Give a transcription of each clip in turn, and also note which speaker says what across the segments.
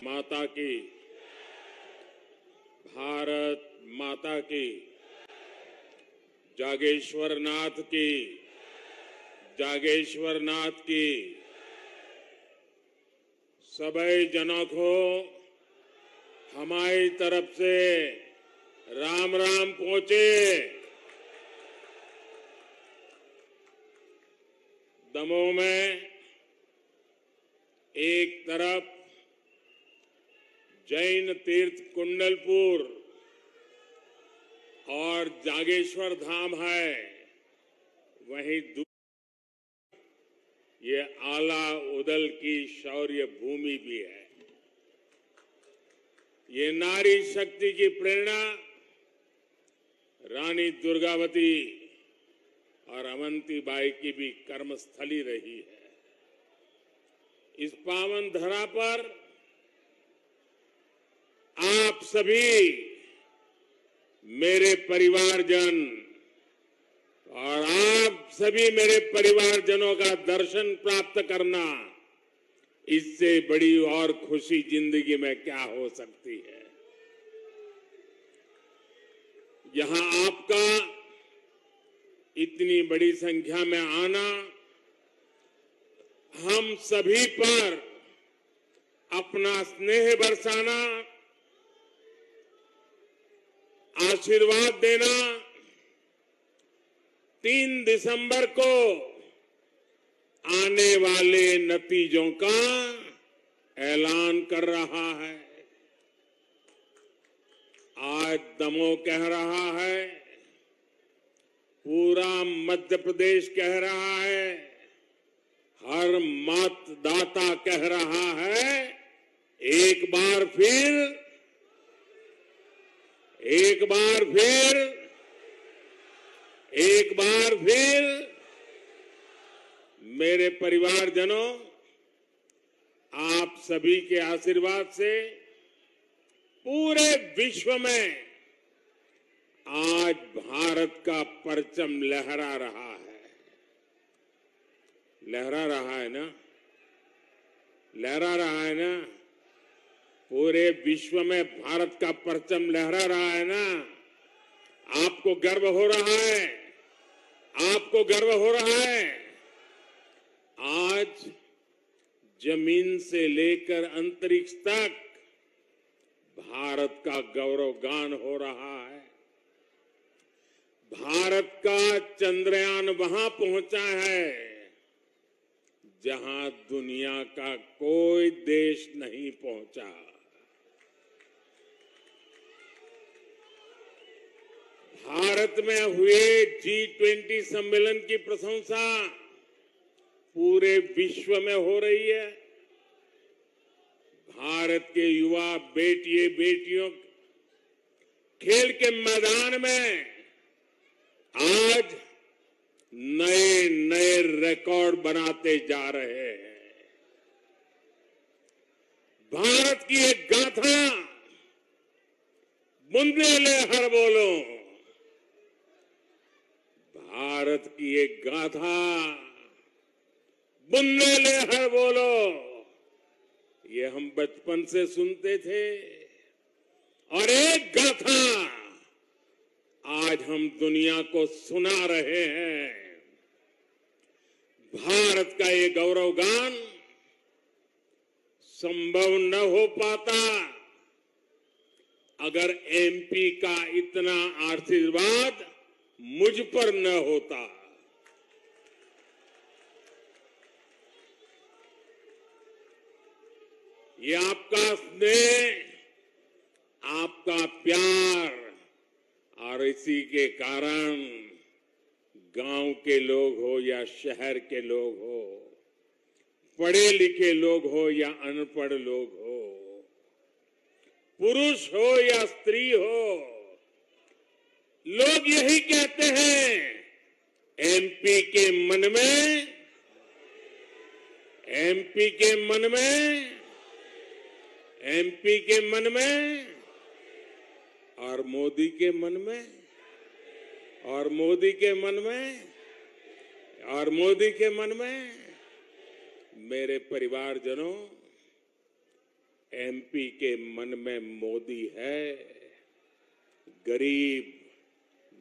Speaker 1: माता की, भारत माता की, जागेश्वर नाथ की, जागेश्वर नाथ की। सभी जनों को हमारी तरफ से राम राम पहुंचे। दमोह में एक तरफ जैन तीर्थ कुंडलपुर और जागेश्वर धाम है, वहीं ये आला उदल की शौर्य भूमि भी है। ये नारी शक्ति की प्रेरणा रानी दुर्गावती और अवंतीबाई की भी कर्मस्थली रही है। इस पावन धरा पर आप सभी मेरे परिवारजन और आप सभी मेरे परिवारजनों का दर्शन प्राप्त करना, इससे बड़ी और खुशी जिंदगी में क्या हो सकती है। यहां आपका इतनी बड़ी संख्या में आना हम सभी पर अपना स्नेह बरसाना, आशीर्वाद देना 3 दिसंबर को आने वाले नतीजों का ऐलान कर रहा है। आज दमोह कह रहा है, पूरा मध्य प्रदेश कह रहा है, हर मतदाता कह रहा है, एक बार फिर मेरे परिवारजनों, आप सभी के आशीर्वाद से पूरे विश्व में आज भारत का परचम लहरा रहा है। लहरा रहा है ना? लहरा रहा है ना? पूरे विश्व में भारत का परचम लहरा रहा है ना? आपको गर्व हो रहा है? आपको गर्व हो रहा है? आज जमीन से लेकर अंतरिक्ष तक भारत का गौरवगान हो रहा है। भारत का चंद्रयान वहां पहुंचा है जहां दुनिया का कोई देश नहीं पहुंचा। भारत में हुए G20 सम्मेलन की प्रशंसा पूरे विश्व में हो रही है। भारत के युवा बेटिए बेटियों खेल के मैदान में आज नए नए रिकॉर्ड बनाते जा रहे हैं। भारत की एक गाथा, बुंदेलहर बोलो, भारत की एक गाथा, बुंदेलहर बोलो, ये हम बचपन से सुनते थे। और एक गाथा आज हम दुनिया को सुना रहे हैं। भारत का ये गौरवगान संभव न हो पाता अगर एमपी का इतना आशीर्वाद मुझ पर न होता। ये आपका स्नेह, आपका प्यार, और इसी के कारण गांव के लोग हो या शहर के लोग हो, पढ़े लिखे लोग हो या अनपढ़ लोग हो, पुरुष हो या स्त्री हो, लोग यही कहते हैं, एमपी के मन में, एमपी के मन में, एमपी के मन में, और मोदी के मन में, और मोदी के मन में, और मोदी के मन में। मेरे परिवारजनों, एमपी के मन में मोदी है। गरीब,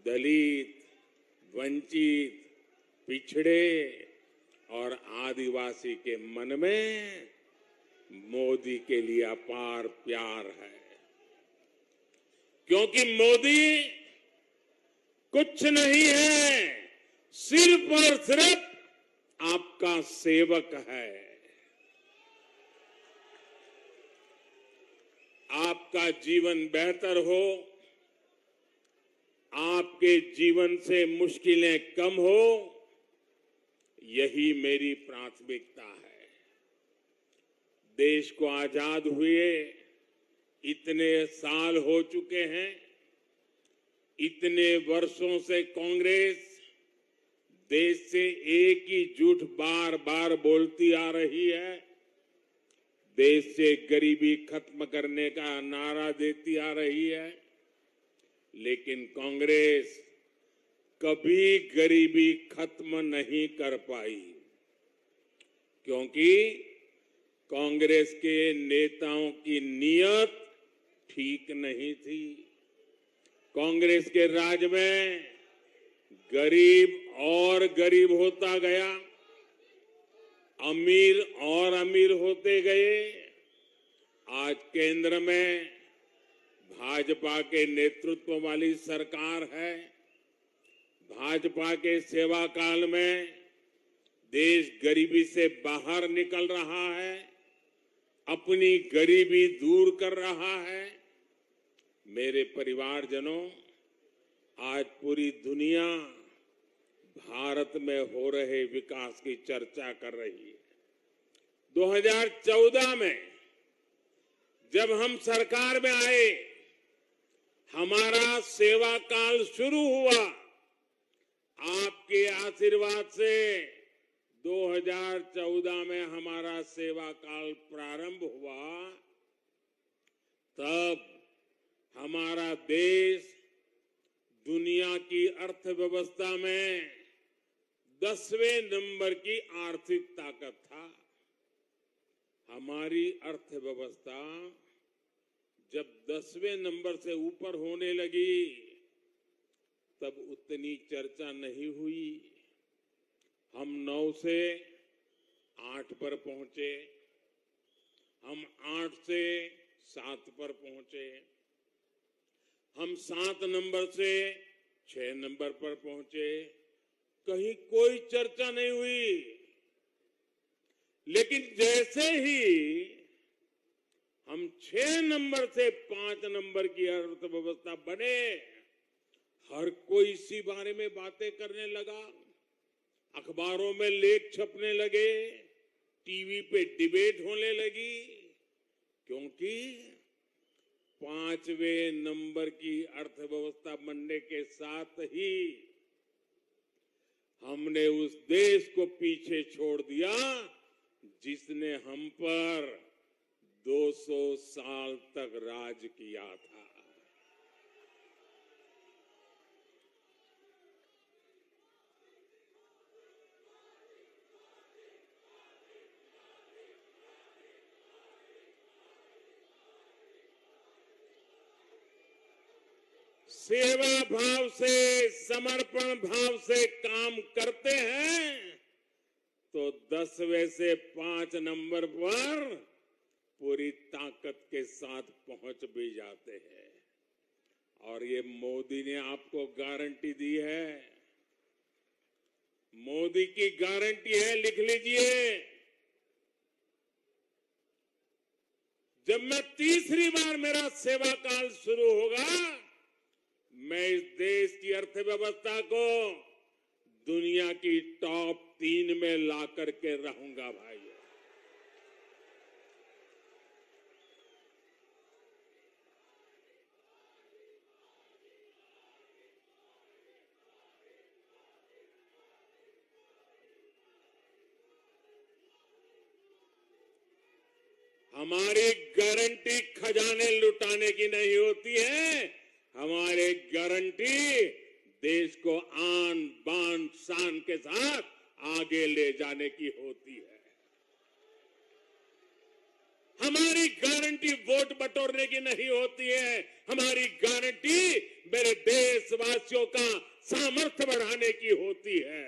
Speaker 1: दलित, वंचित, पिछड़े और आदिवासी के मन में मोदी के लिए अपार प्यार है, क्योंकि मोदी कुछ नहीं है, सिर्फ और सिर्फ आपका सेवक है। आपका जीवन बेहतर हो, आपके जीवन से मुश्किलें कम हो, यही मेरी प्राथमिकता है। देश को आजाद हुए इतने साल हो चुके हैं, इतने वर्षों से कांग्रेस देश से एक ही झूठ बार बार बोलती आ रही है। देश से गरीबी खत्म करने का नारा देती आ रही है, लेकिन कांग्रेस कभी गरीबी खत्म नहीं कर पाई, क्योंकि कांग्रेस के नेताओं की नीयत ठीक नहीं थी। कांग्रेस के राज में गरीब और गरीब होता गया, अमीर और अमीर होते गए। आज केंद्र में भाजपा के नेतृत्व वाली सरकार है। भाजपा के सेवा काल में देश गरीबी से बाहर निकल रहा है, अपनी गरीबी दूर कर रहा है। मेरे परिवारजनों, आज पूरी दुनिया भारत में हो रहे विकास की चर्चा कर रही है। 2014 में जब हम सरकार में आए, हमारा सेवा काल शुरू हुआ। आपके आशीर्वाद से 2014 में हमारा सेवा काल प्रारंभ हुआ। तब हमारा देश दुनिया की अर्थव्यवस्था में 10वें नंबर की आर्थिक ताकत था। हमारी अर्थव्यवस्था जब 10वें नंबर से ऊपर होने लगी, तब उतनी चर्चा नहीं हुई। हम 9 से 8 पर पहुंचे, हम 8 से 7 पर पहुंचे, हम 7 नंबर से 6 नंबर पर पहुंचे। कहीं कोई चर्चा नहीं हुई। लेकिन जैसे ही हम 6 नंबर से 5 नंबर की अर्थव्यवस्था बने, हर कोई इसी बारे में बातें करने लगा। अखबारों में लेख छपने लगे, टीवी पे डिबेट होने लगी, क्योंकि 5वें नंबर की अर्थव्यवस्था बनने के साथ ही हमने उस देश को पीछे छोड़ दिया जिसने हम पर 200 साल तक राज किया था। सेवा भाव से, समर्पण भाव से काम करते हैं तो 10वें से 5 नंबर पर पूरी ताकत के साथ पहुंच भी जाते हैं। और ये मोदी ने आपको गारंटी दी है। मोदी की गारंटी है, लिख लीजिए। जब मैं तीसरी बार मेरा सेवा काल शुरू होगा, मैं इस देश की अर्थव्यवस्था को दुनिया की टॉप 3 में ला करके रहूंगा भाई। हमारी गारंटी खजाने लुटाने की नहीं होती है। हमारी गारंटी देश को आन बान शान के साथ आगे ले जाने की होती है। हमारी गारंटी तोड़ने की नहीं होती है। हमारी गारंटी मेरे देशवासियों का सामर्थ्य बढ़ाने की होती है।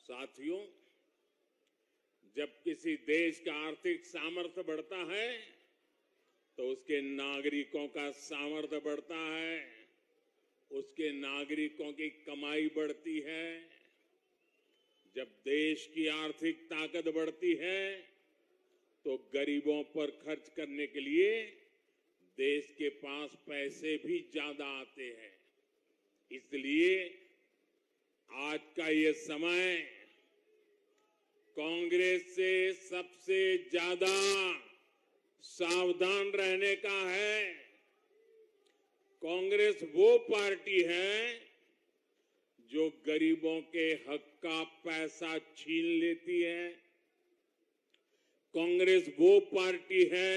Speaker 1: साथियों, जब किसी देश का आर्थिक सामर्थ्य बढ़ता है तो उसके नागरिकों का सामर्थ्य बढ़ता है, उसके नागरिकों की कमाई बढ़ती है। जब देश की आर्थिक ताकत बढ़ती है तो गरीबों पर खर्च करने के लिए देश के पास पैसे भी ज्यादा आते हैं। इसलिए आज का ये समय कांग्रेस से सबसे ज्यादा सावधान रहने का है। कांग्रेस वो पार्टी है जो गरीबों के हक का पैसा छीन लेती है। कांग्रेस वो पार्टी है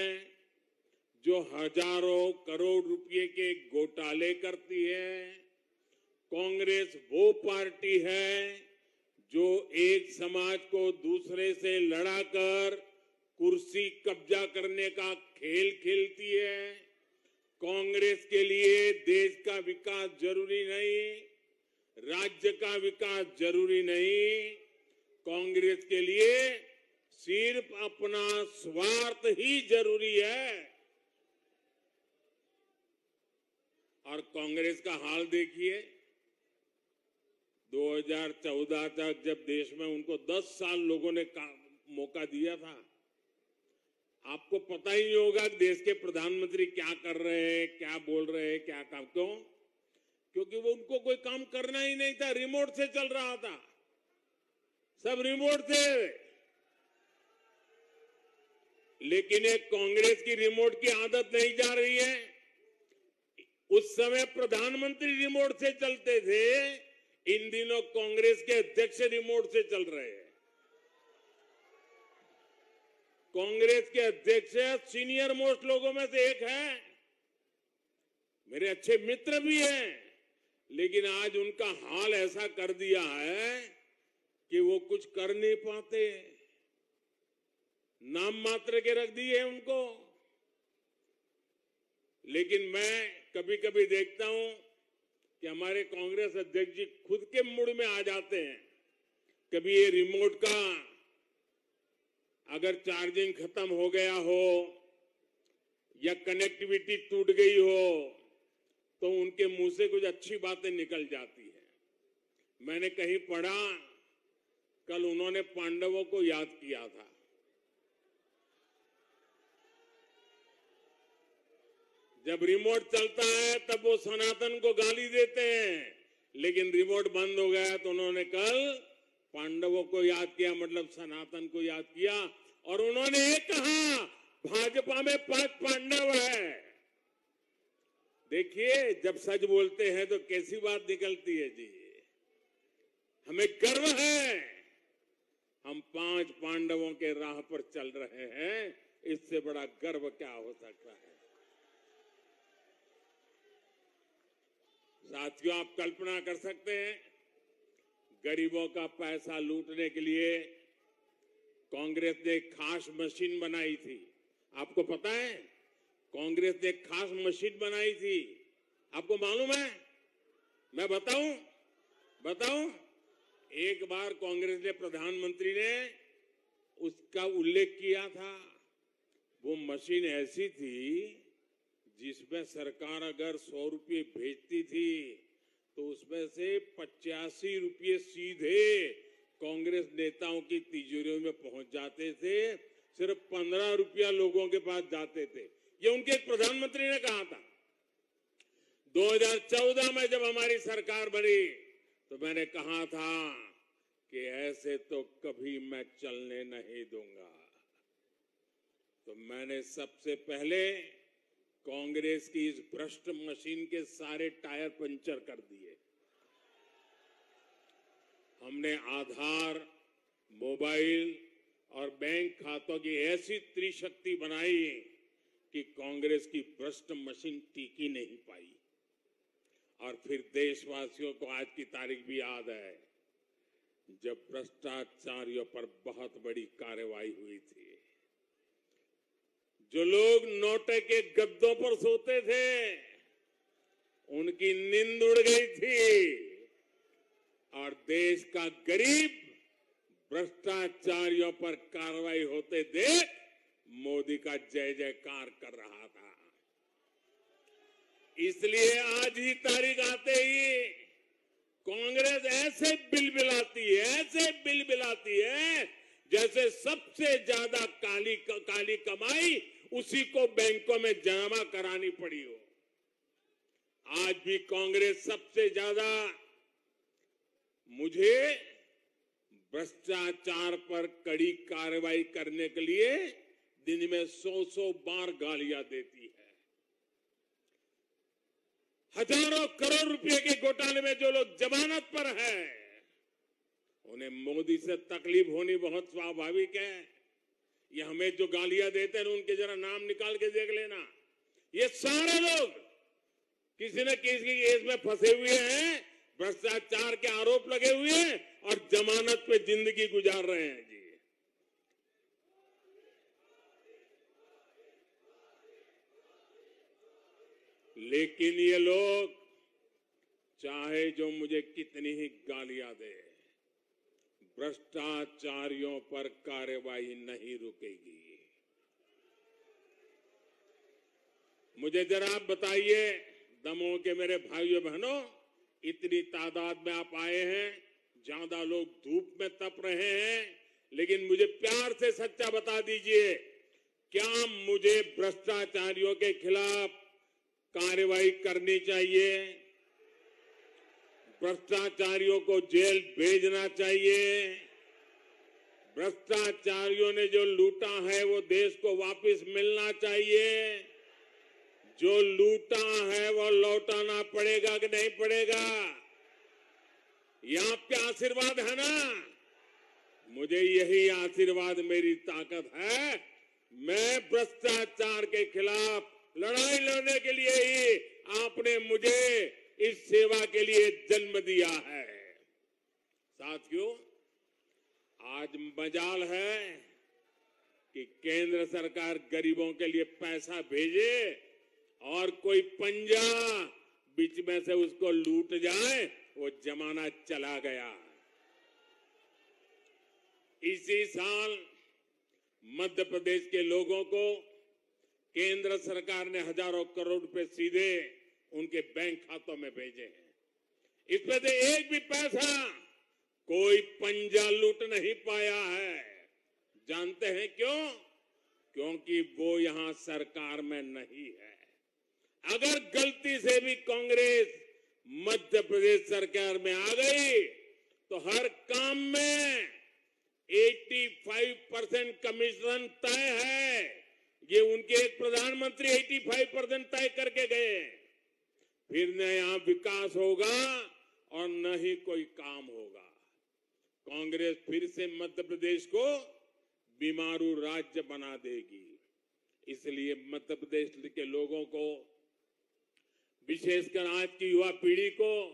Speaker 1: जो हजारों करोड़ रुपए के घोटाले करती है। कांग्रेस वो पार्टी है जो एक समाज को दूसरे से लड़ाकर कुर्सी कब्जा करने का खेल खेलती है। कांग्रेस के लिए देश का विकास जरूरी नहीं, राज्य का विकास जरूरी नहीं। कांग्रेस के लिए सिर्फ अपना स्वार्थ ही जरूरी है। और कांग्रेस का हाल देखिए, 2014 तक जब देश में उनको 10 साल लोगों ने मौका दिया था, आपको पता ही नहीं होगा कि देश के प्रधानमंत्री क्या कर रहे हैं, क्या बोल रहे हैं, क्या काम। क्यों? क्योंकि वो उनको कोई काम करना ही नहीं था, रिमोट से चल रहा था, सब रिमोट थे। लेकिन एक कांग्रेस की रिमोट की आदत नहीं जा रही है। उस समय प्रधानमंत्री रिमोट से चलते थे, इन दिनों कांग्रेस के अध्यक्ष रिमोट से चल रहे हैं। कांग्रेस के अध्यक्ष सीनियर मोस्ट लोगों में से एक है, मेरे अच्छे मित्र भी हैं, लेकिन आज उनका हाल ऐसा कर दिया है कि वो कुछ कर नहीं पाते, नाम मात्र के रख दिए उनको। लेकिन मैं कभी कभी देखता हूं कि हमारे कांग्रेस अध्यक्ष जी खुद के मूड में आ जाते हैं। कभी ये रिमोट का अगर चार्जिंग खत्म हो गया हो या कनेक्टिविटी टूट गई हो तो उनके मुंह से कुछ अच्छी बातें निकल जाती है। मैंने कहीं पढ़ा, कल उन्होंने पांडवों को याद किया था। जब रिमोट चलता है तब वो सनातन को गाली देते हैं, लेकिन रिमोट बंद हो गया तो उन्होंने कल पांडवों को याद किया, मतलब सनातन को याद किया। और उन्होंने ये कहा, भाजपा में 5 पांडव है। देखिए, जब सच बोलते हैं तो कैसी बात निकलती है जी। हमें गर्व है, हम 5 पांडवों के राह पर चल रहे हैं। इससे बड़ा गर्व क्या हो सकता है? साथियों, आप कल्पना कर सकते हैं, गरीबों का पैसा लूटने के लिए कांग्रेस ने एक खास मशीन बनाई थी। आपको पता है, कांग्रेस ने एक खास मशीन बनाई थी, आपको मालूम है? मैं बताऊं? एक बार कांग्रेस ने, प्रधानमंत्री ने उसका उल्लेख किया था। वो मशीन ऐसी थी जिसमें सरकार अगर 100 रुपये भेजती थी तो उसमें से 85 रुपये सीधे कांग्रेस नेताओं की तिजोरियों में पहुंच जाते थे। सिर्फ 15 रुपया लोगों के पास जाते थे। ये उनके प्रधानमंत्री ने कहा था। 2014 में जब हमारी सरकार बनी तो मैंने कहा था कि ऐसे तो कभी मैं चलने नहीं दूंगा। तो मैंने सबसे पहले कांग्रेस की इस भ्रष्ट मशीन के सारे टायर पंचर कर दिए। हमने आधार, मोबाइल और बैंक खातों की ऐसी त्रिशक्ति बनाई कि कांग्रेस की भ्रष्ट मशीन टिक ही नहीं पाई। और फिर देशवासियों को आज की तारीख भी याद है, जब भ्रष्टाचारियों पर बहुत बड़ी कार्रवाई हुई थी। जो लोग नोटे के गद्दों पर सोते थे, उनकी नींद उड़ गई थी और देश का गरीब भ्रष्टाचारियों पर कार्रवाई होते देख मोदी का जय जयकार कर रहा था। इसलिए आज ही तारीख आते ही कांग्रेस ऐसे बिल बिलाती है जैसे सबसे ज्यादा काली कमाई उसी को बैंकों में जमा करानी पड़ी हो। आज भी कांग्रेस सबसे ज्यादा मुझे भ्रष्टाचार पर कड़ी कार्रवाई करने के लिए दिन में 100 बार गालियां देती है। हजारों करोड़ रुपए के घोटाले में जो लोग जमानत पर हैं, उन्हें मोदी से तकलीफ होनी बहुत स्वाभाविक है। ये हमें जो गालियां देते हैं उनके जरा नाम निकाल के देख लेना। ये सारे लोग किसी न किसी केस में फंसे हुए हैं, भ्रष्टाचार के आरोप लगे हुए हैं और जमानत पे जिंदगी गुजार रहे हैं जी। लेकिन ये लोग चाहे जो मुझे कितनी ही गालियां दे, भ्रष्टाचारियों पर कार्रवाई नहीं रुकेगी। मुझे जरा आप बताइए, दमोह के मेरे भाइयों बहनों, इतनी तादाद में आप आए हैं, ज्यादा लोग धूप में तप रहे हैं, लेकिन मुझे प्यार से सच्चा बता दीजिए, क्या मुझे भ्रष्टाचारियों के खिलाफ कार्रवाई करनी चाहिए? भ्रष्टाचारियों को जेल भेजना चाहिए? भ्रष्टाचारियों ने जो लूटा है वो देश को वापस मिलना चाहिए? जो लूटा है वो लौटाना पड़ेगा कि नहीं पड़ेगा? ये आपके आशीर्वाद है ना? मुझे यही आशीर्वाद मेरी ताकत है। मैं भ्रष्टाचार के खिलाफ लड़ाई लड़ने के लिए ही आपने मुझे इस सेवा के लिए जन्म दिया है। साथियों, आज मजाल है कि केंद्र सरकार गरीबों के लिए पैसा भेजे और कोई पंजा बीच में से उसको लूट जाए, वो जमाना चला गया। इसी साल मध्य प्रदेश के लोगों को केंद्र सरकार ने हजारों करोड़ रुपए सीधे उनके बैंक खातों में भेजे हैं। इसमें से एक भी पैसा कोई पंजा लूट नहीं पाया है। जानते हैं क्यों? क्योंकि वो यहां सरकार में नहीं है। अगर गलती से भी कांग्रेस मध्य प्रदेश सरकार में आ गई तो हर काम में 85% कमीशन तय है। ये उनके एक प्रधानमंत्री 85% तय करके गए। फिर न यहां विकास होगा और न ही कोई काम होगा। कांग्रेस फिर से मध्य प्रदेश को बीमारू राज्य बना देगी। इसलिए मध्य प्रदेश के लोगों को, विशेषकर आज की युवा पीढ़ी को,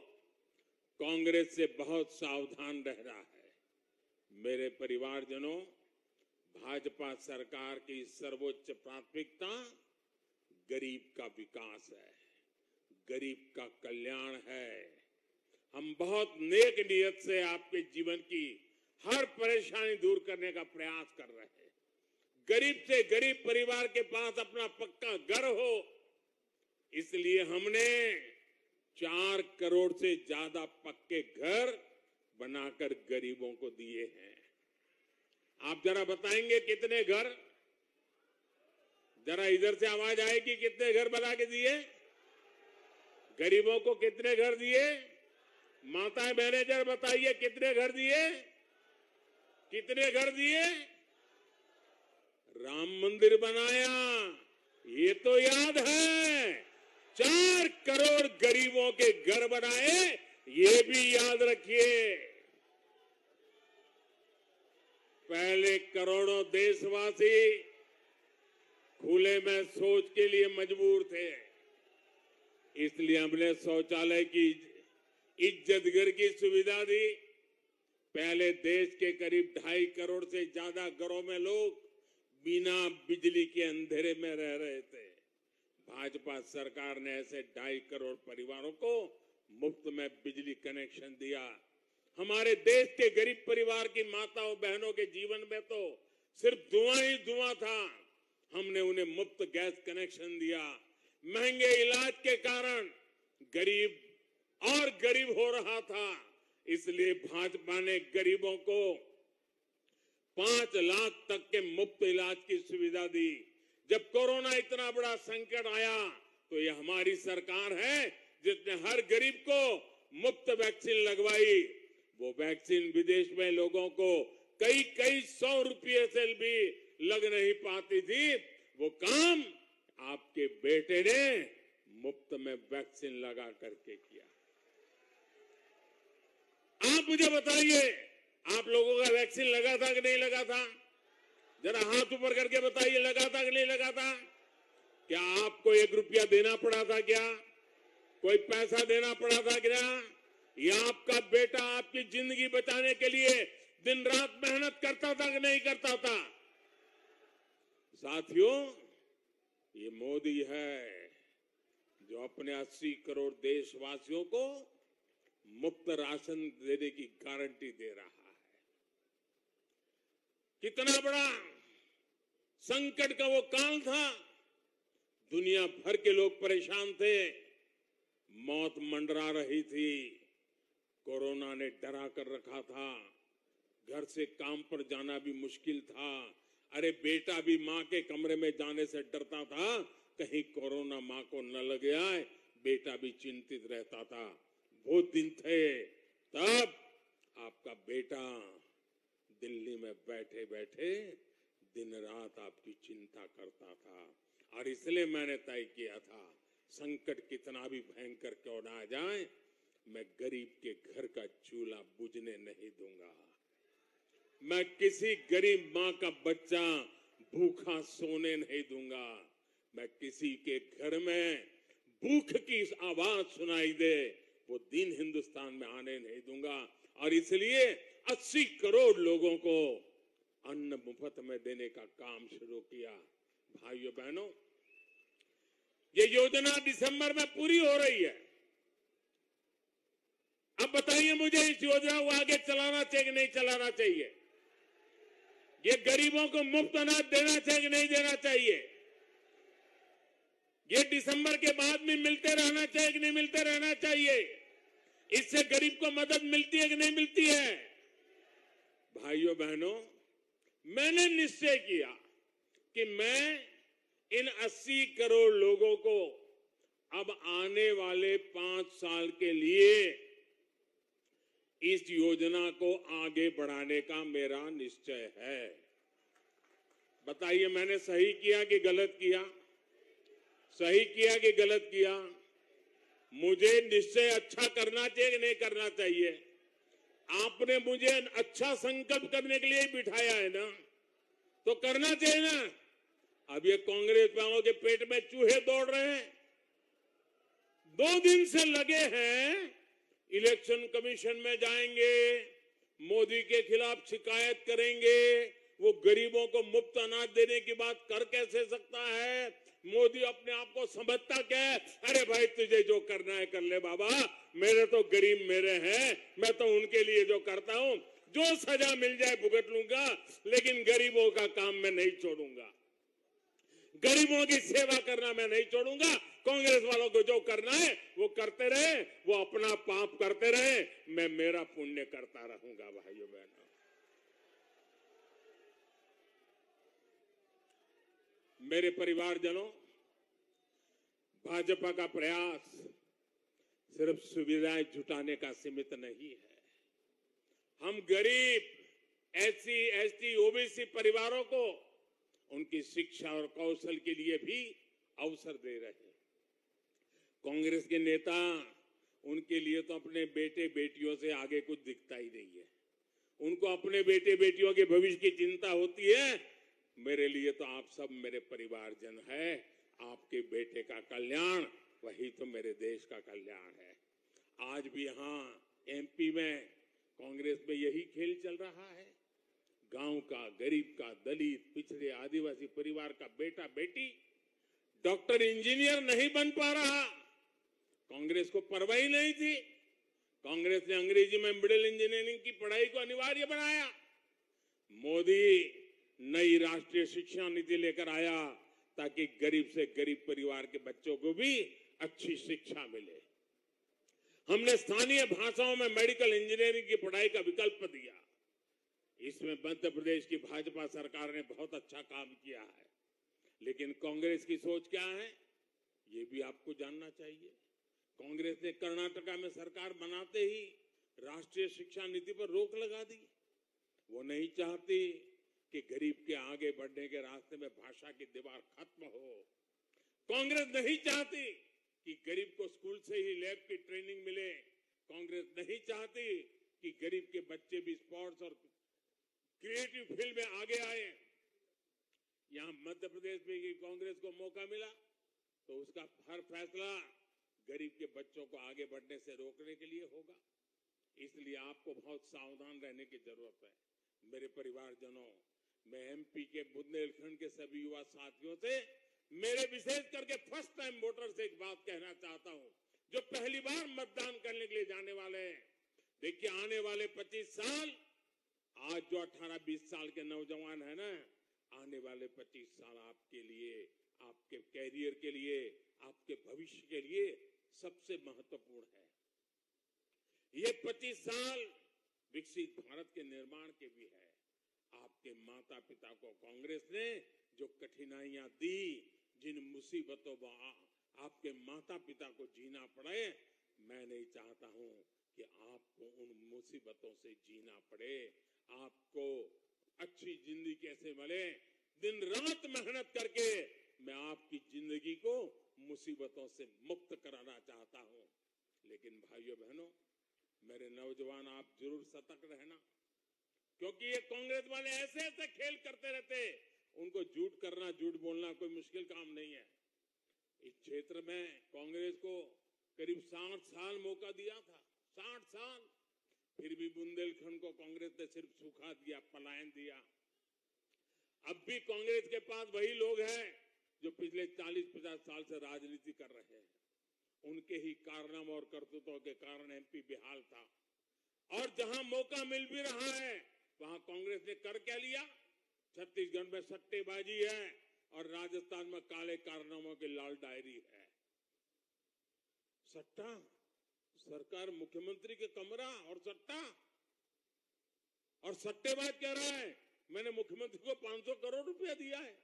Speaker 1: कांग्रेस से बहुत सावधान रहना है। मेरे परिवारजनों, भाजपा सरकार की सर्वोच्च प्राथमिकता गरीब का विकास है, गरीब का कल्याण है। हम बहुत नेक नियत से आपके जीवन की हर परेशानी दूर करने का प्रयास कर रहे हैं। गरीब से गरीब परिवार के पास अपना पक्का घर हो, इसलिए हमने 4 करोड़ से ज्यादा पक्के घर बनाकर गरीबों को दिए हैं। आप जरा बताएंगे कितने घर? जरा इधर से आवाज आएगी, कितने घर बना के दिए? गरीबों को कितने घर दिए? माताएं बहनें जरा बताइए, कितने घर दिए? कितने घर दिए? राम मंदिर बनाया, ये तो याद है। 4 करोड़ गरीबों के घर बनाए, ये भी याद रखिए। पहले करोड़ों देशवासी खुले में शौच के लिए मजबूर थे, इसलिए हमने शौचालय की इज्जत घर की सुविधा दी। पहले देश के करीब 2.5 करोड़ से ज्यादा घरों में लोग बिना बिजली के अंधेरे में रह रहे थे। भाजपा सरकार ने ऐसे 2.5 करोड़ परिवारों को मुफ्त में बिजली कनेक्शन दिया। हमारे देश के गरीब परिवार की माताओं बहनों के जीवन में तो सिर्फ धुआं ही धुआं था। हमने उन्हें मुफ्त गैस कनेक्शन दिया। महंगे इलाज के कारण गरीब और गरीब हो रहा था, इसलिए भाजपा ने गरीबों को 5 लाख तक के मुफ्त इलाज की सुविधा दी। जब कोरोना इतना बड़ा संकट आया तो ये हमारी सरकार है जिसने हर गरीब को मुफ्त वैक्सीन लगवाई। वो वैक्सीन विदेश में लोगों को कई 100 रुपये से भी लग नहीं पाती थी। वो काम आपके बेटे ने मुफ्त में वैक्सीन लगा करके किया। आप मुझे बताइए, आप लोगों का वैक्सीन लगा था कि नहीं लगा था? जरा हाथ ऊपर करके बताइए, लगा था कि नहीं लगा था? क्या आपको 1 रुपया देना पड़ा था? क्या कोई पैसा देना पड़ा था? क्या या आपका बेटा आपकी जिंदगी बचाने के लिए दिन रात मेहनत करता था कि नहीं करता था? साथियों, ये मोदी है जो अपने 80 करोड़ देशवासियों को मुफ्त राशन देने की गारंटी दे रहा है। कितना बड़ा संकट का वो काल था। दुनिया भर के लोग परेशान थे, मौत मंडरा रही थी, कोरोना ने डरा कर रखा था, घर से काम पर जाना भी मुश्किल था। अरे बेटा भी मां के कमरे में जाने से डरता था, कहीं कोरोना मां को न लग जाए, बेटा भी चिंतित रहता था। वो दिन थे, तब आपका बेटा दिल्ली में बैठे बैठे दिन रात आपकी चिंता करता था। और इसलिए मैंने तय किया था, संकट कितना भी भयंकर क्यों ना आ जाए, मैं गरीब के घर का चूल्हा बुझने नहीं दूंगा। मैं किसी गरीब मां का बच्चा भूखा सोने नहीं दूंगा। मैं किसी के घर में भूख की आवाज सुनाई दे, वो दिन हिंदुस्तान में आने नहीं दूंगा। और इसलिए 80 करोड़ लोगों को अन्न मुफ्त में देने का काम शुरू किया। भाइयों बहनों, ये योजना दिसंबर में पूरी हो रही है। अब बताइए मुझे, इस योजना को आगे चलाना चाहिए कि नहीं चलाना चाहिए? ये गरीबों को मुफ्त अनाज देना चाहिए कि नहीं देना चाहिए? ये दिसंबर के बाद भी मिलते रहना चाहिए कि नहीं मिलते रहना चाहिए? इससे गरीब को मदद मिलती है कि नहीं मिलती है? भाइयों बहनों, मैंने निश्चय किया कि मैं इन 80 करोड़ लोगों को अब आने वाले 5 साल के लिए इस योजना को आगे बढ़ाने का मेरा निश्चय है। बताइए, मैंने सही किया कि गलत किया? सही किया कि गलत किया? मुझे निश्चय अच्छा करना चाहिए कि नहीं करना चाहिए? आपने मुझे अच्छा संकल्प करने के लिए ही बिठाया है ना, तो करना चाहिए ना। अब ये कांग्रेस वालों के पेट में चूहे दौड़ रहे हैं, 2 दिन से लगे हैं, इलेक्शन कमीशन में जाएंगे, मोदी के खिलाफ शिकायत करेंगे। वो गरीबों को मुफ्त अनाज देने की बात कर कैसे सकता है? मोदी अपने आप को समझता क्या है? अरे भाई, तुझे जो करना है कर ले बाबा, मेरे तो गरीब मेरे हैं, मैं तो उनके लिए जो करता हूं, जो सजा मिल जाए भुगत लूंगा, लेकिन गरीबों का काम मैं नहीं छोड़ूंगा। गरीबों की सेवा करना मैं नहीं छोड़ूंगा। कांग्रेस वालों को जो करना है वो करते रहे, वो अपना पाप करते रहे, मैं मेरा पुण्य करता रहूंगा। भाइयों बहनों, मेरे परिवारजनों, भाजपा का प्रयास सिर्फ सुविधाएं जुटाने का सीमित नहीं है। हम गरीब, एससी, एसटी, ओबीसी परिवारों को उनकी शिक्षा और कौशल के लिए भी अवसर दे रहे हैं। कांग्रेस के नेता, उनके लिए तो अपने बेटे बेटियों से आगे कुछ दिखता ही नहीं है। उनको अपने बेटे बेटियों के भविष्य की चिंता होती है। मेरे लिए तो आप सब मेरे परिवारजन है। आपके बेटे का कल्याण, वही तो मेरे देश का कल्याण है। आज भी यहाँ एमपी में कांग्रेस में यही खेल चल रहा है। गांव का, गरीब का, दलित, पिछड़े, आदिवासी परिवार का बेटा बेटी डॉक्टर इंजीनियर नहीं बन पा रहा। कांग्रेस को परवाह ही नहीं थी। कांग्रेस ने अंग्रेजी में मिडिल इंजीनियरिंग की पढ़ाई को अनिवार्य बनाया। मोदी नई राष्ट्रीय शिक्षा नीति लेकर आया ताकि गरीब से गरीब परिवार के बच्चों को भी अच्छी शिक्षा मिले। हमने स्थानीय भाषाओं में मेडिकल इंजीनियरिंग की पढ़ाई का विकल्प दिया। इसमें मध्य प्रदेश की भाजपा सरकार ने बहुत अच्छा काम किया है। लेकिन कांग्रेस की सोच क्या है, ये भी आपको जानना चाहिए। कांग्रेस ने कर्नाटका में सरकार बनाते ही राष्ट्रीय शिक्षा नीति पर रोक लगा दी। वो नहीं चाहती कि गरीब के आगे बढ़ने के रास्ते में भाषा की दीवार खत्म हो। कांग्रेस नहीं चाहती कि गरीब को स्कूल से ही लैब की ट्रेनिंग मिले। कांग्रेस नहीं चाहती कि गरीब के बच्चे भी स्पोर्ट्स और क्रिएटिव फील्ड में आगे आए। यहां मध्य प्रदेश में कांग्रेस को मौका मिला तो उसका हर फैसला गरीब के बच्चों को आगे बढ़ने से रोकने के लिए होगा। इसलिए आपको बहुत सावधान रहने की जरूरत है। मेरे परिवारजनों, मैं एमपी के बुंदेलखंड के सभी युवा साथियों से, मेरे विशेष करके फर्स्ट टाइम वोटर से एक बात कहना चाहता हूं, जो पहली बार मतदान करने के लिए जाने वाले हैं। देखिए, आने वाले 25 साल, आज जो 18-20 साल के नौजवान है ना, आने वाले 25 साल आपके लिए, आपके कैरियर के लिए, आपके भविष्य के लिए सबसे महत्वपूर्ण है। ये 25 साल विकसित भारत के निर्माण के भी है। आपके माता पिता को कांग्रेस ने जो कठिनाइयां दी, जिन मुसीबतों में आपके माता पिता को जीना पड़े, मैं नहीं चाहता हूं कि आपको उन मुसीबतों से जीना पड़े। आपको अच्छी जिंदगी कैसे मिले, दिन रात मेहनत करके मैं आपकी जिंदगी को मुसीबतों से मुक्त कराना चाहता हूं। लेकिन भाइयों बहनों, मेरे नौजवान, आप जरूर सतर्क रहना, क्योंकि ये कांग्रेस वाले ऐसे ऐसे खेल करते रहते। उनको झूठ करना, झूठ बोलना कोई मुश्किल काम नहीं है। इस क्षेत्र में कांग्रेस को करीब 60 साल मौका दिया था, 60 साल। फिर भी बुंदेलखंड को कांग्रेस ने सिर्फ सूखा दिया, पलायन दिया। अब भी कांग्रेस के पास वही लोग हैं जो पिछले 40-50 साल से राजनीति कर रहे हैं। उनके ही कारनामों और करतूतों के कारण एमपी बेहाल था। और जहां मौका मिल भी रहा है, वहां कांग्रेस ने कर क्या लिया? छत्तीसगढ़ में सट्टेबाजी है और राजस्थान में काले कारनामों की लाल डायरी है। सट्टा, सरकार मुख्यमंत्री के कमरा और सट्टा, और सट्टेबाज कह रहा है मैंने मुख्यमंत्री को 500 करोड़ रुपया दिया है।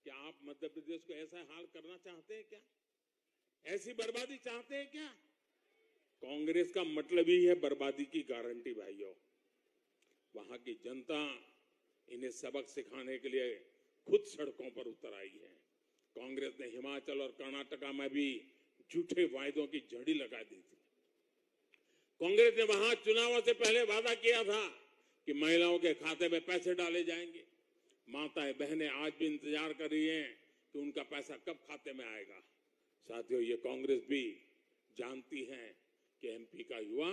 Speaker 1: क्या आप मध्य प्रदेश को ऐसा हाल करना चाहते हैं क्या? ऐसी बर्बादी चाहते हैं क्या? कांग्रेस का मतलब ही है बर्बादी की गारंटी। भाइयों, वहां की जनता इन्हें सबक सिखाने के लिए खुद सड़कों पर उतर आई है। कांग्रेस ने हिमाचल और कर्नाटका में भी झूठे वायदों की झड़ी लगा दी थी। कांग्रेस ने वहां चुनावों से पहले वादा किया था कि महिलाओं के खाते में पैसे डाले जाएंगे। माताएं बहनें आज भी इंतजार कर रही हैं कि उनका पैसा कब खाते में आएगा। साथियों, ये कांग्रेस भी जानती है कि एमपी का युवा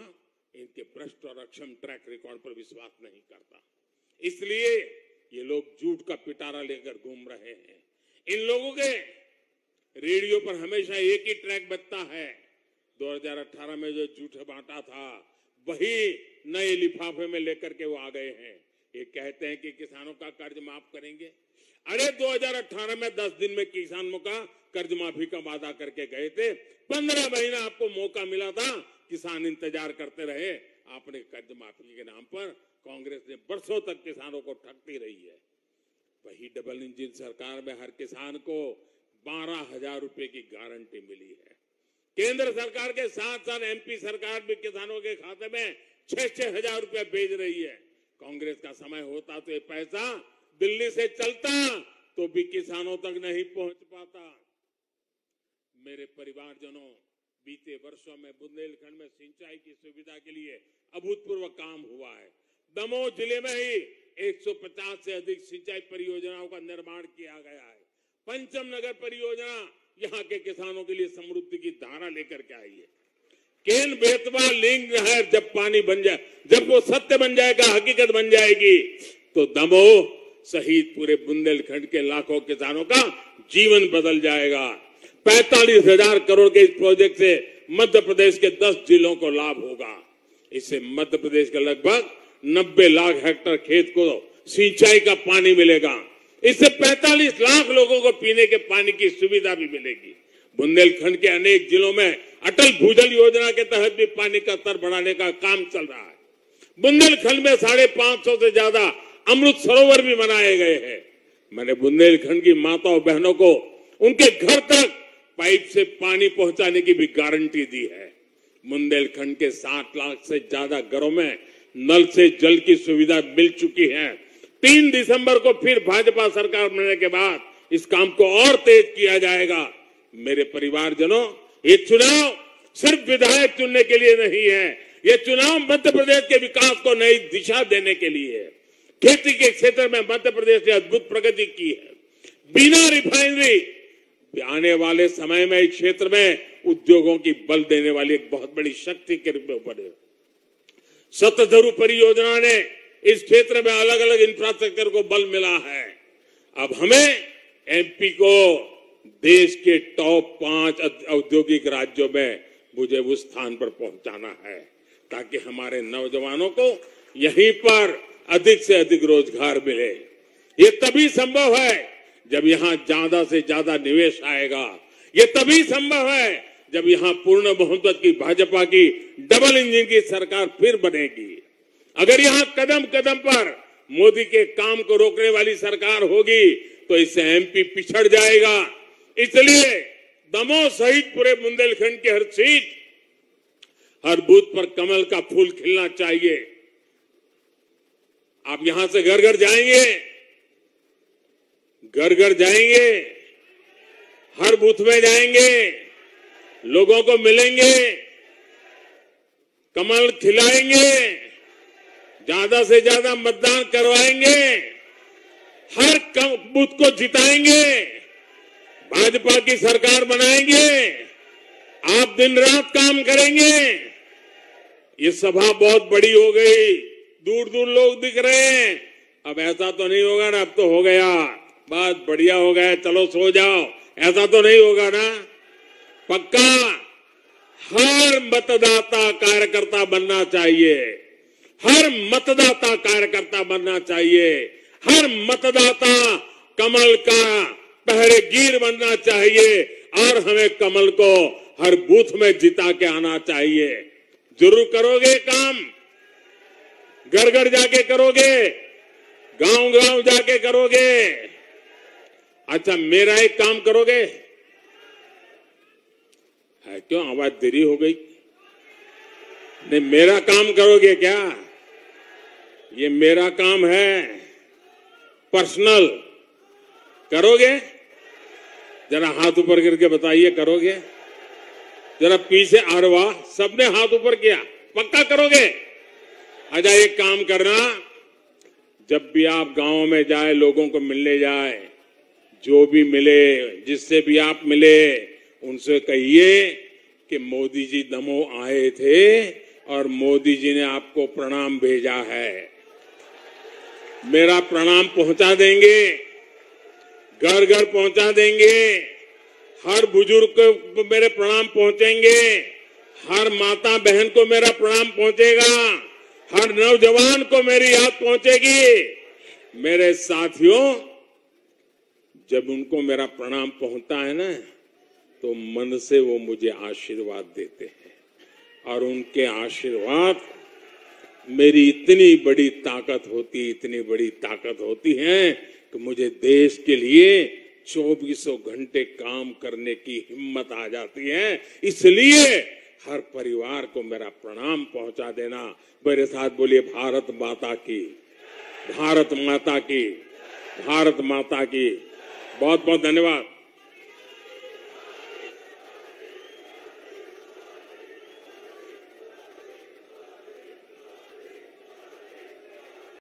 Speaker 1: इनके भ्रष्ट और अक्षम ट्रैक रिकॉर्ड पर विश्वास नहीं करता। इसलिए ये लोग झूठ का पिटारा लेकर घूम रहे हैं। इन लोगों के रेडियो पर हमेशा एक ही ट्रैक बजता है। 2018 में जो झूठ बांटा था, वही नए लिफाफे में लेकर के वो आ गए हैं। ये कहते हैं कि किसानों का कर्ज माफ करेंगे। अरे 2018 में 10 दिन में किसानों का कर्ज माफी का वादा करके गए थे। 15 महीना आपको मौका मिला था, किसान इंतजार करते रहे। आपने कर्ज माफी के नाम पर कांग्रेस ने बरसों तक किसानों को ठगती रही है। वही डबल इंजन सरकार में हर किसान को 12,000 रुपए की गारंटी मिली है। केंद्र सरकार के साथ साथ एमपी सरकार भी किसानों के खाते में 6-6 हजार रुपया भेज रही है। कांग्रेस का समय होता तो ये पैसा दिल्ली से चलता तो भी किसानों तक नहीं पहुंच पाता। मेरे परिवारजनों, बीते वर्षों में बुंदेलखंड में सिंचाई की सुविधा के लिए अभूतपूर्व काम हुआ है। दमोह जिले में ही 150 से अधिक सिंचाई परियोजनाओं का निर्माण किया गया है। पंचम नगर परियोजना यहाँ के किसानों के लिए समृद्धि की धारा लेकर के आई है। केन बेतवा लिंग नहर जब पानी बन जाए, जब वो सत्य बन जाएगा, हकीकत बन जाएगी, तो दमोह सहित पूरे बुंदेलखंड के लाखों किसानों का जीवन बदल जाएगा। 45,000 करोड़ के इस प्रोजेक्ट से मध्य प्रदेश के 10 जिलों को लाभ होगा। इससे मध्य प्रदेश के लगभग 90 लाख हेक्टेयर खेत को सिंचाई का पानी मिलेगा। इससे 45 लाख लोगों को पीने के पानी की सुविधा भी मिलेगी। बुंदेलखंड के अनेक जिलों में अटल भूजल योजना के तहत भी पानी का स्तर बढ़ाने का काम चल रहा है। बुंदेलखंड में 550 से ज्यादा अमृत सरोवर भी बनाए गए हैं। मैंने बुंदेलखंड की माताओं बहनों को उनके घर तक पाइप से पानी पहुंचाने की भी गारंटी दी है। बुंदेलखंड के 60 लाख से ज्यादा घरों में नल से जल की सुविधा मिल चुकी है। 3 दिसंबर को फिर भाजपा सरकार बनने के बाद इस काम को और तेज किया जाएगा। मेरे परिवारजनों, ये चुनाव सिर्फ विधायक चुनने के लिए नहीं है, ये चुनाव मध्य प्रदेश के विकास को नई दिशा देने के लिए है। खेती के क्षेत्र में मध्य प्रदेश ने अद्भुत प्रगति की है। बिना रिफाइनरी आने वाले समय में इस क्षेत्र में उद्योगों की बल देने वाली एक बहुत बड़ी शक्ति के रूप में उभरे। शतधरु परियोजना ने इस क्षेत्र में अलग अलग इंफ्रास्ट्रक्चर को बल मिला है। अब हमें एमपी को देश के टॉप 5 औद्योगिक राज्यों में मुझे उस स्थान पर पहुंचाना है, ताकि हमारे नौजवानों को यहीं पर अधिक से अधिक रोजगार मिले। ये तभी संभव है जब यहां ज्यादा से ज्यादा निवेश आएगा। ये तभी संभव है जब यहां पूर्ण बहुमत की भाजपा की डबल इंजन की सरकार फिर बनेगी। अगर यहां कदम कदम पर मोदी के काम को रोकने वाली सरकार होगी तो इससे एमपी पिछड़ जाएगा। इसलिए दमोह सहित पूरे बुंदेलखंड की हर सीट, हर बूथ पर कमल का फूल खिलना चाहिए। आप यहां से घर घर जाएंगे, घर घर जाएंगे, हर बूथ में जाएंगे, लोगों को मिलेंगे, कमल खिलाएंगे, ज्यादा से ज्यादा मतदान करवाएंगे, हर बूथ को जिताएंगे, भाजपा की सरकार बनाएंगे। आप दिन रात काम करेंगे। ये सभा बहुत बड़ी हो गई, दूर दूर लोग दिख रहे हैं। अब ऐसा तो नहीं होगा ना, अब तो हो गया, बात बढ़िया हो गया, चलो सो जाओ, ऐसा तो नहीं होगा ना? पक्का हर मतदाता कार्यकर्ता बनना चाहिए, हर मतदाता कार्यकर्ता बनना चाहिए, हर मतदाता कमल का पहरेगीर बनना चाहिए और हमें कमल को हर बूथ में जिता के आना चाहिए। जरूर करोगे काम, घर घर जाके करोगे, गांव गांव जाके करोगे। अच्छा, मेरा एक काम करोगे? है क्यों आवाज देरी हो गई? नहीं, मेरा काम करोगे क्या? ये मेरा काम है, पर्सनल। करोगे? जरा हाथ ऊपर करके बताइए, करोगे? जरा पीछे, अरे वाह, सबने हाथ ऊपर किया। पक्का करोगे? अच्छा, एक काम करना, जब भी आप गांव में जाए, लोगों को मिलने जाए, जो भी मिले, जिससे भी आप मिले, उनसे कहिए कि मोदी जी दमोह आए थे और मोदी जी ने आपको प्रणाम भेजा है। मेरा प्रणाम पहुंचा देंगे, घर घर पहुंचा देंगे, हर बुजुर्ग को मेरे प्रणाम पहुंचेंगे, हर माता बहन को मेरा प्रणाम पहुंचेगा, हर नौजवान को मेरी याद पहुंचेगी। मेरे साथियों, जब उनको मेरा प्रणाम पहुंचता है ना, तो मन से वो मुझे आशीर्वाद देते हैं और उनके आशीर्वाद मेरी इतनी बड़ी ताकत होती, इतनी बड़ी ताकत होती है कि मुझे देश के लिए 24 घंटे काम करने की हिम्मत आ जाती है। इसलिए हर परिवार को मेरा प्रणाम पहुंचा देना। मेरे साथ बोलिए, भारत माता की, भारत माता की, भारत माता की। बहुत बहुत धन्यवाद।